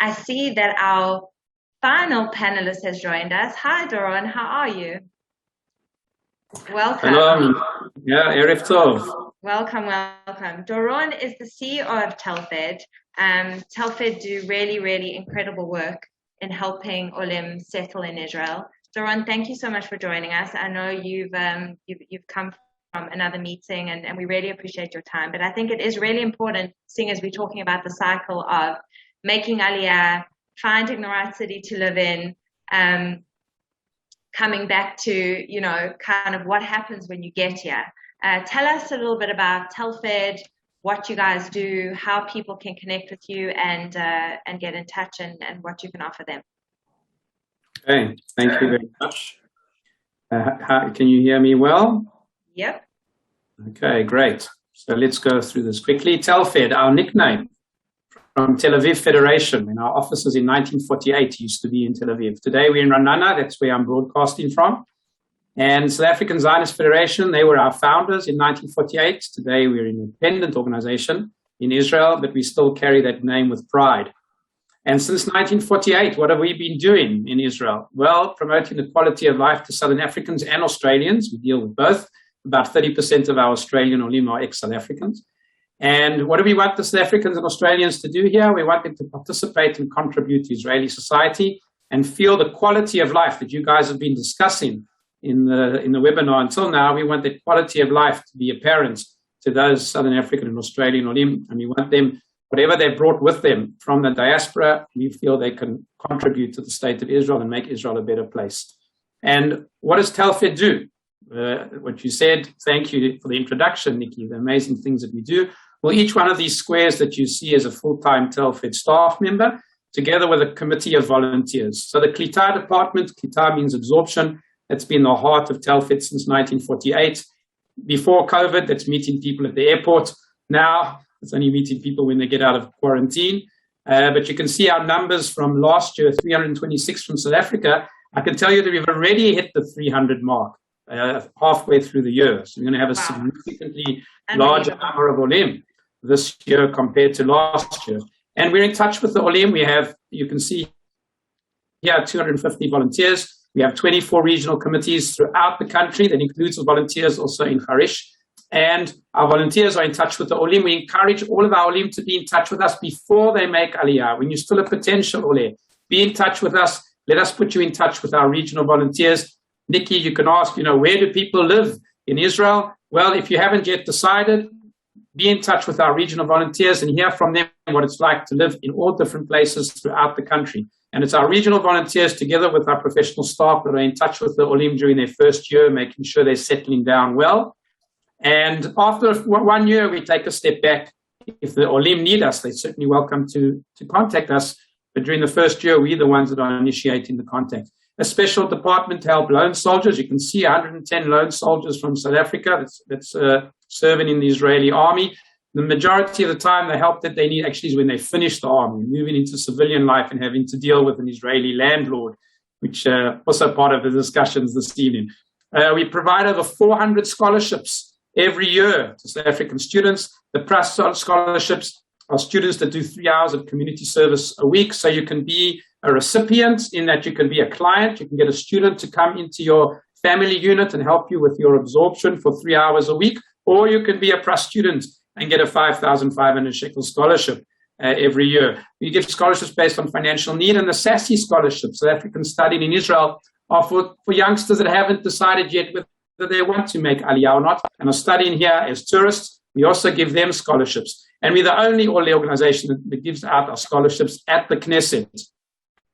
I see that our final panelist has joined us. Hi, Doron. How are you? Welcome. Hello. Yeah, Erev Tov. Welcome. Doron is the CEO of Telfed. Telfed do really incredible work in helping Olim settle in Israel. Doron, thank you so much for joining us. I know you've come from another meeting and we really appreciate your time. But I think it is really important, seeing as we're talking about the cycle of making Aliyah, finding the right city to live in, coming back to, kind of what happens when you get here. Tell us a little bit about Telfed, what you guys do, how people can connect with you and get in touch and what you can offer them. Okay, thank you very much. Can you hear me well? Yep. Okay, great. So let's go through this quickly. Telfed, our nickname from Tel Aviv Federation, and our offices in 1948 used to be in Tel Aviv. Today we're in Ranana, that's where I'm broadcasting from. And South African Zionist Federation, they were our founders in 1948. Today we're an independent organization in Israel, but we still carry that name with pride. And since 1948, what have we been doing in Israel? Well, promoting the quality of life to Southern Africans and Australians. We deal with both. About 30% of our Australian Olim are ex-South Africans. And what do we want the South Africans and Australians to do here? We want them to participate and contribute to Israeli society and feel the quality of life that you guys have been discussing in the webinar until now. We want that quality of life to be apparent to those Southern African and Australian Olim, and we want them, whatever they brought with them from the diaspora, we feel they can contribute to the state of Israel and make Israel a better place. And what does Telfed do? What you said, thank you for the introduction, Nikki, the amazing things that we do. Well, each one of these squares that you see is a full-time Telfed staff member, together with a committee of volunteers. So the Klita department, Klita means absorption, that's been the heart of Telfed since 1948. Before COVID, that's meeting people at the airport. Now, it's only meeting people when they get out of quarantine. But you can see our numbers from last year, 326 from South Africa. I can tell you that we've already hit the 300 mark halfway through the year. So we're going to have a significantly larger number of Olim this year compared to last year. And we're in touch with the Olim. We have, you can see here, 250 volunteers. We have 24 regional committees throughout the country. That includes the volunteers also in Harish. And our volunteers are in touch with the Olim. We encourage all of our Olim to be in touch with us before they make Aliyah. When you're still a potential Olim, be in touch with us. Let us put you in touch with our regional volunteers. Nikki, you can ask, where do people live in Israel? Well, if you haven't yet decided, be in touch with our regional volunteers and hear from them what it's like to live in all different places throughout the country. And it's our regional volunteers together with our professional staff that are in touch with the Olim during their first year, making sure they're settling down well. And after 1 year, we take a step back. If the Olim need us, they're certainly welcome to contact us. But during the first year, we're the ones that are initiating the contact. A special department to help lone soldiers. You can see 110 lone soldiers from South Africa that's serving in the Israeli army. The majority of the time, the help that they need actually is when they finish the army, moving into civilian life and having to deal with an Israeli landlord, which also part of the discussions this evening. We provide over 400 scholarships every year to South African students. The plus scholarships are students that do 3 hours of community service a week. So you can be a recipient in that you can be a client. You can get a student to come into your family unit and help you with your absorption for 3 hours a week. Or you can be a plus student and get a 5,500 shekel scholarship every year. We give scholarships based on financial need, and the SASSI scholarships, South Africans studying in Israel, are for youngsters that haven't decided yet whether they want to make Aliyah or not and are studying here as tourists. We also give them scholarships. And we're the only organization that gives out our scholarships at the Knesset.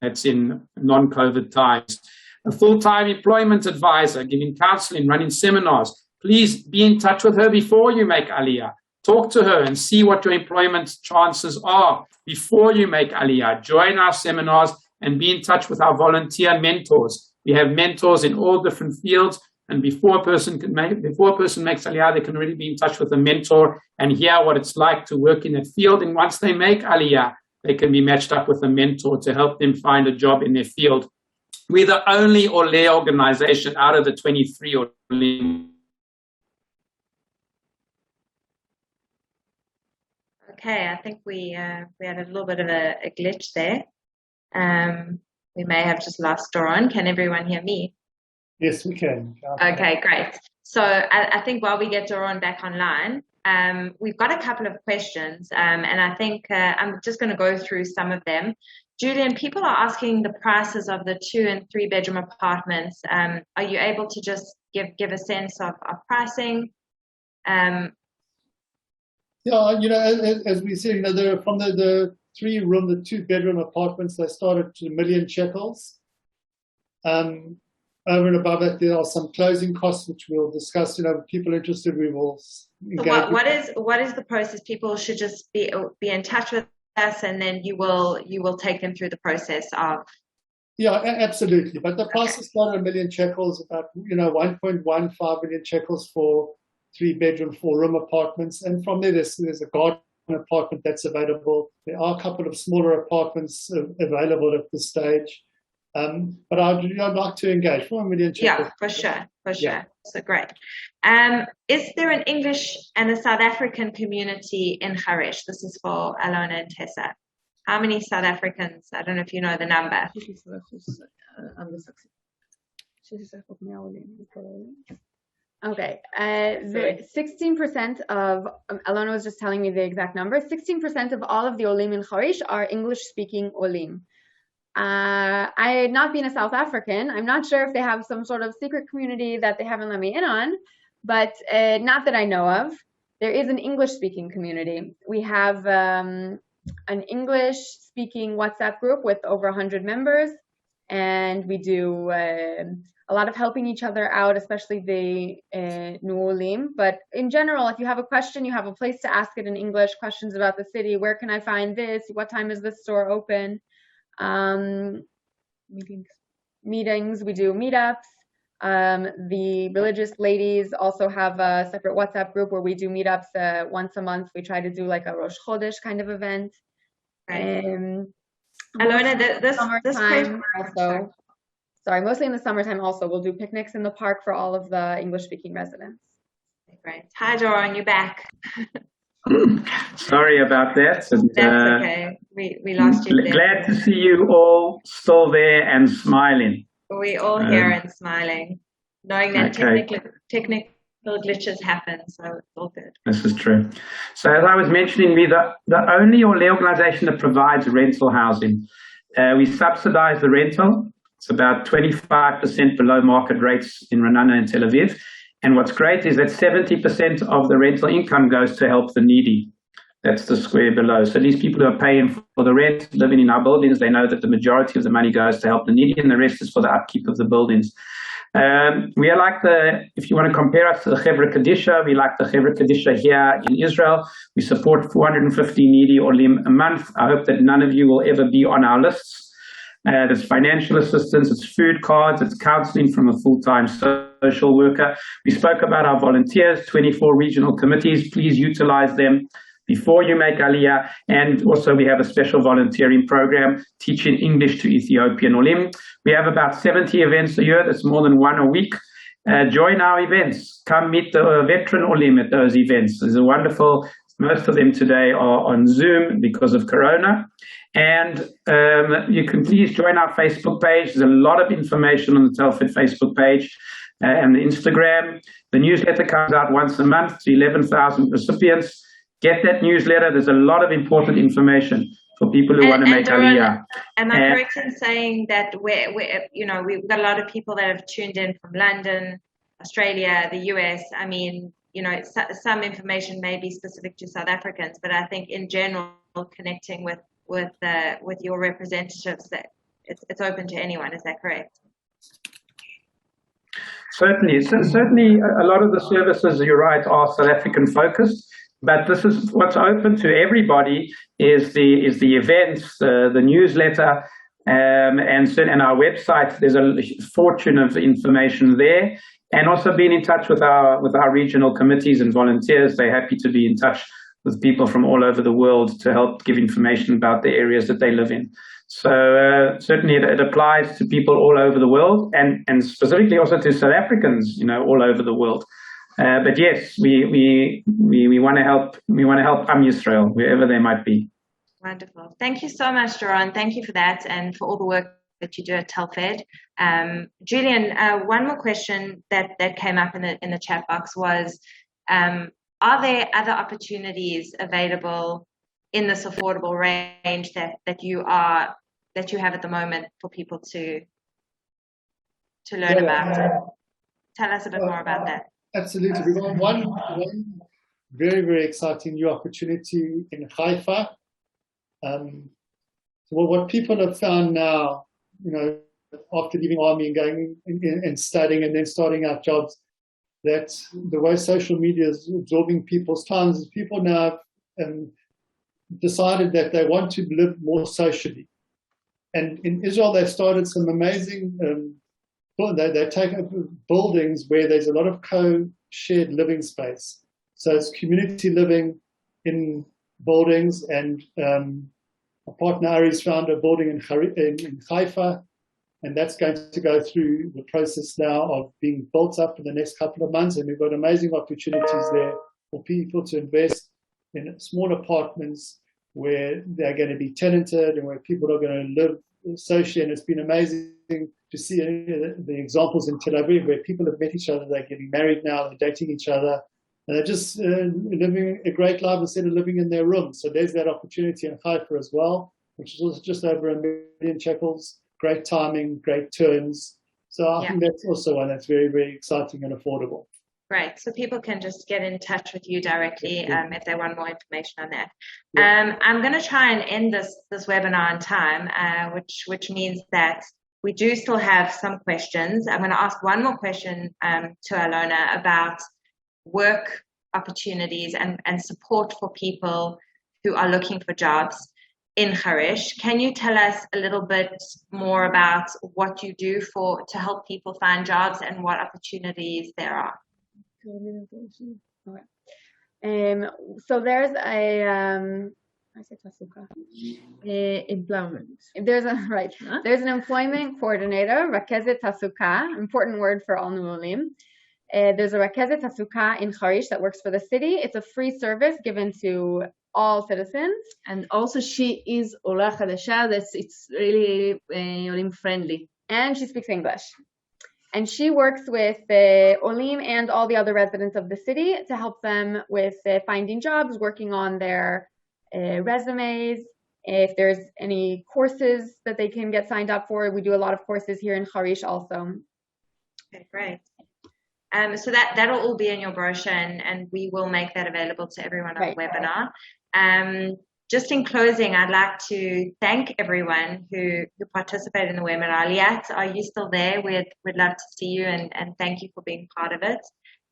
That's in non-COVID times. A full-time employment advisor, giving counseling, running seminars. Please be in touch with her before you make Aliyah. Talk to her and see what your employment chances are before you make Aliyah. Join our seminars and be in touch with our volunteer mentors. We have mentors in all different fields, and before a person makes Aliyah, they can really be in touch with a mentor and hear what it's like to work in that field. And once they make Aliyah, they can be matched up with a mentor to help them find a job in their field. We're the only Ole organization out of the 23 Ole. Okay, I think we had a little bit of a glitch there. We may have just lost Doron. Can everyone hear me? Yes, we can. Okay, great. So I think while we get Doron back online, we've got a couple of questions, and I think I'm just going to go through some of them. Julian, people are asking the prices of the 2 and 3 bedroom apartments. Are you able to just give a sense of pricing? Yeah, as we see, from the 3 room, the 2 bedroom apartments, they start at $1 million shekels. Over and above that, there are some closing costs, which we'll discuss. People interested, we will engage. So what is the process? People should just be in touch with us, and then you will take them through the process of. Yeah, absolutely. But the prices start at $1 million shekels, about 1.15 million shekels for 3 bedroom, 4 room apartments, and from there there's a garden apartment that's available. There are a couple of smaller apartments available at this stage. But I'd like to engage for $1 million. Yeah, for sure. Yeah. So great. Is there an English and a South African community in Harish? This is for Alona and Tessa. How many South Africans? I don't know if you know the number. Okay, 16% of, Alona was just telling me the exact number, 16% of all of the Olim in Harish are English-speaking Olim. I had not been a South African. I'm not sure if they have some sort of secret community that they haven't let me in on, but not that I know of. There is an English-speaking community. We have an English-speaking WhatsApp group with over 100 members, and we do a lot of helping each other out, especially the New Olim. But in general, if you have a question, you have a place to ask it in English, questions about the city, where can I find this, what time is this store open? Meetings, we do meetups. The religious ladies also have a separate WhatsApp group where we do meetups once a month. We try to do like a Rosh Chodesh kind of event. Alona, mostly in the summertime also, we'll do picnics in the park for all of the English-speaking residents. Great. Hi, Doron, you're back. Sorry about that. And, that's okay. We lost you there. Glad to see you all still there and smiling. We're all here and smiling, knowing that technical glitches happen, so it's all good. This is true. So as I was mentioning, we're the only organization that provides rental housing. We subsidize the rental. It's about 25% below market rates in Ra'anana and Tel Aviv. And what's great is that 70% of the rental income goes to help the needy. That's the square below. So these people who are paying for the rent, living in our buildings, they know that the majority of the money goes to help the needy, and the rest is for the upkeep of the buildings. We are like if you want to compare us to the Chevra Kadisha, we like the Chevra Kadisha here in Israel. We support 450 needy Olim a month. I hope that none of you will ever be on our lists. There's financial assistance, it's food cards, it's counseling from a full-time social worker. We spoke about our volunteers, 24 regional committees. Please utilize them before you make Aliyah. And also we have a special volunteering program teaching English to Ethiopian Olim. We have about 70 events a year. That's more than one a week. Join our events. Come meet the veteran Olim at those events. There's a wonderful, most of them today are on Zoom because of Corona. And you can please join our Facebook page. There's a lot of information on the Telfed Facebook page and the Instagram. The newsletter comes out once a month to 11,000 recipients. Get that newsletter. There's a lot of important information for people who want to make Aliyah. Am I correct in saying that we've got a lot of people that have tuned in from London, Australia, the US? I mean, some information may be specific to South Africans, but I think in general, connecting with your representatives, that it's open to anyone. Is that correct? Certainly. So certainly a lot of the services, you're right, are South African focused, but this is what's open to everybody is the events, the newsletter, and our website. There's a fortune of information there, and also being in touch with our regional committees and volunteers. They're happy to be in touch with people from all over the world to help give information about the areas that they live in. So certainly it applies to people all over the world, and specifically also to South Africans, all over the world. But yes, we want to help. We want to help Am Yisrael wherever they might be. Wonderful. Thank you so much, Doron. Thank you for that and for all the work that you do at Telfed. Julian, one more question that came up in the chat box was, are there other opportunities available in this affordable range that you have at the moment for people to learn about? Tell us a bit more about that. Absolutely. We've got one very, very exciting new opportunity in Haifa. So what people have found now, after leaving army and going and studying and then starting out jobs, that the way social media is absorbing people's times is people now have decided that they want to live more socially. And in Israel, they've started some amazing, they take up buildings where there's a lot of co-shared living space. So it's community living in buildings, and a partner Ari's found a building in Haifa, and that's going to go through the process now of being built up in the next couple of months. And we've got amazing opportunities there for people to invest in small apartments where they're going to be tenanted and where people are going to live socially. And it's been amazing to see the examples in Tel Aviv where people have met each other, they're getting married now, they're dating each other, and they're just living a great life instead of living in their room. So there's that opportunity in Haifa as well, which is also just over 1 million shekels. Great timing, great turns. So I think that's also one that's very, very exciting and affordable. Great. So people can just get in touch with you directly if they want more information on that. Yeah. I'm going to try and end this webinar on time, which means that we do still have some questions. I'm going to ask one more question to Alona about work opportunities and support for people who are looking for jobs in Harish. Can you tell us a little bit more about what you do to help people find jobs and what opportunities there are? Okay. So there's employment. There's an employment coordinator, Rakezet Tasuka, important word for all Nuolim. There's a Rakezet Tasuka in Harish that works for the city. It's a free service given to all citizens. And also she is Ola Chadasha, it's really Olim friendly. And she speaks English. And she works with Olim and all the other residents of the city to help them with finding jobs, working on their resumes. If there's any courses that they can get signed up for, we do a lot of courses here in Harish also. Okay, great. So that'll all be in your brochure, and we will make that available to everyone on the webinar. Just in closing, I'd like to thank everyone who participated in the webinar. Liat, are you still there? We'd love to see you, and thank you for being part of it.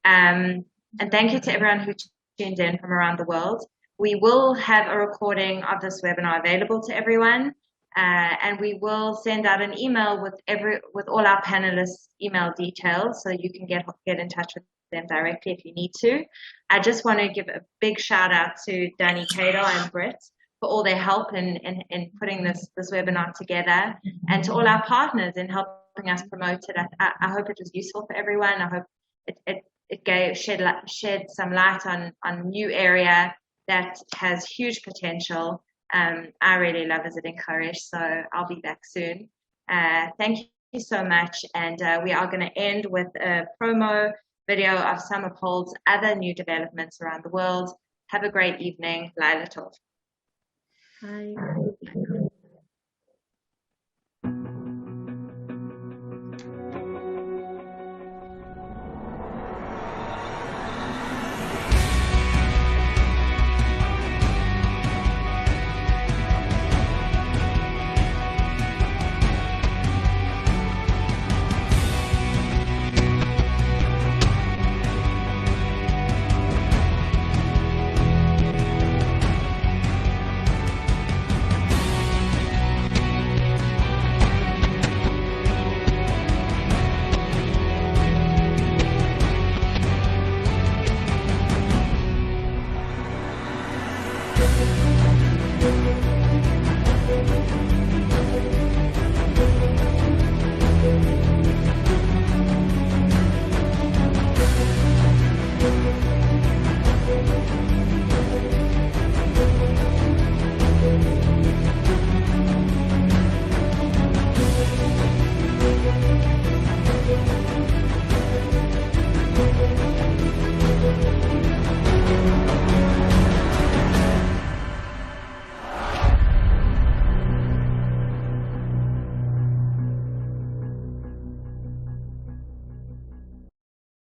And thank you to everyone who tuned in from around the world. We will have a recording of this webinar available to everyone, and we will send out an email with all our panelists' email details, so you can get in touch with them directly if you need to. I just want to give a big shout out to Danny Cato and Britt for all their help in putting this webinar together, and to all our partners in helping us promote it. I hope it was useful for everyone. I hope it shed some light on a new area that has huge potential. I really love visiting Harish, so I'll be back soon. Thank you so much, and we are going to end with a promo video of some of Hold's other new developments around the world. Have a great evening. Laila Tov. Bye.